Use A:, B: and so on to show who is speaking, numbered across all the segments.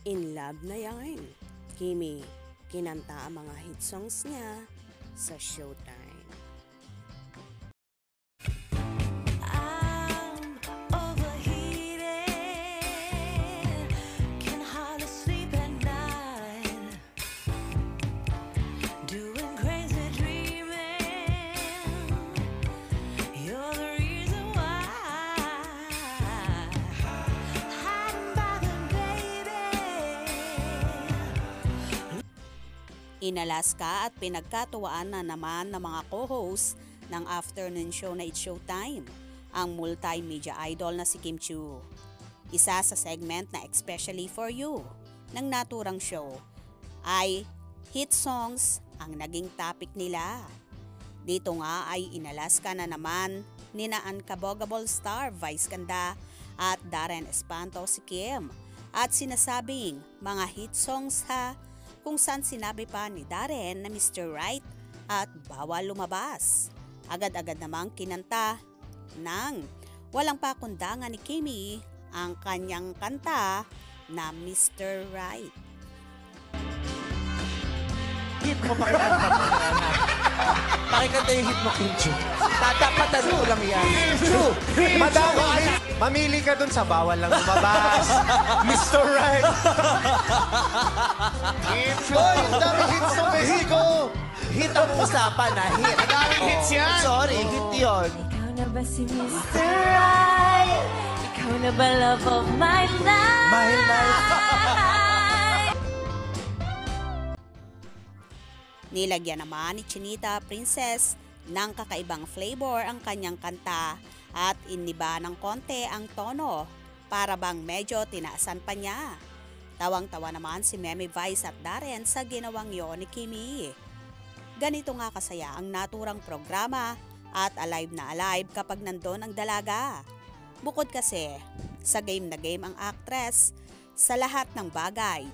A: In love na yan. Kimi, kinanta ang mga hit songs niya sa Showtime. Inalas ka at pinagkatuwaan na naman ng mga co-host ng afternoon show na It's Showtime, ang multimedia idol na si Kim Chiu. Isa sa segment na especially for you ng naturang show ay hit songs ang naging topic nila. Dito nga ay inalas ka na naman ni na Unkabogable Star Vice Ganda at Darren Espanto si Kim at sinasabing mga hit songs ha, kung saan sinabi pa ni Darren na Mr. Right at bawal lumabas. Agad-agad namang kinanta ng walang pakundangan ni Kimi ang kanyang kanta na Mr. Right.
B: Hit mo pakikanta mo na. Pakikanta yung hit mo, Kim Chiu. Tatapatan mo lang yan.
C: True. Madami. Mamili ka dun sa bawal lang lumabas. Mr. Right.
D: Hoy, ang dami hits sa Mexico!
B: Hit ang usapan na hit.
D: Ang daming hits yan!
B: Sorry, hit yun.
E: Ikaw na ba si Mr. Right? Ikaw na ba love of my life?
B: My life.
A: Nilagyan naman ni Chinita Princess ng kakaibang flavor ang kanyang kanta at iniba ng konti ang tono para bang medyo tinaasan pa niya. Tawang-tawa naman si Meme Vice at Darren sa ginawang yon ni Kimi. Ganito nga kasaya ang naturang programa at alive na alive kapag nandun ang dalaga. Bukod kasi sa game na game ang actress sa lahat ng bagay.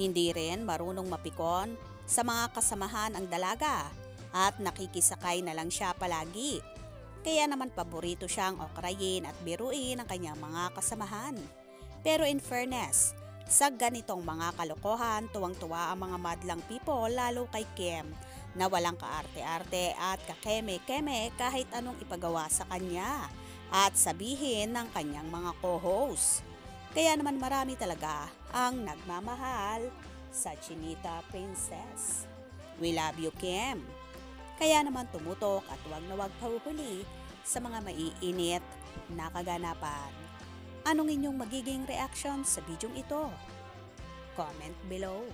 A: Hindi rin marunong mapikon sa mga kasamahan ang dalaga at nakikisakay na lang siya palagi. Kaya naman paborito siyang okrayin at biruin ang kanyang mga kasamahan. Pero in fairness, sa ganitong mga kalokohan, tuwang-tuwa ang mga madlang people lalo kay Kim na walang kaarte-arte at kakeme-keme kahit anong ipagawa sa kanya at sabihin ng kanyang mga co-host. Kaya naman marami talaga ang nagmamahal sa Chinita Princess. We love you, Kim. Kaya naman tumutok at huwag na huwag pahuhuli sa mga maiinit na kaganapan. Anong inyong magiging reaction sa bidyong ito? Comment below.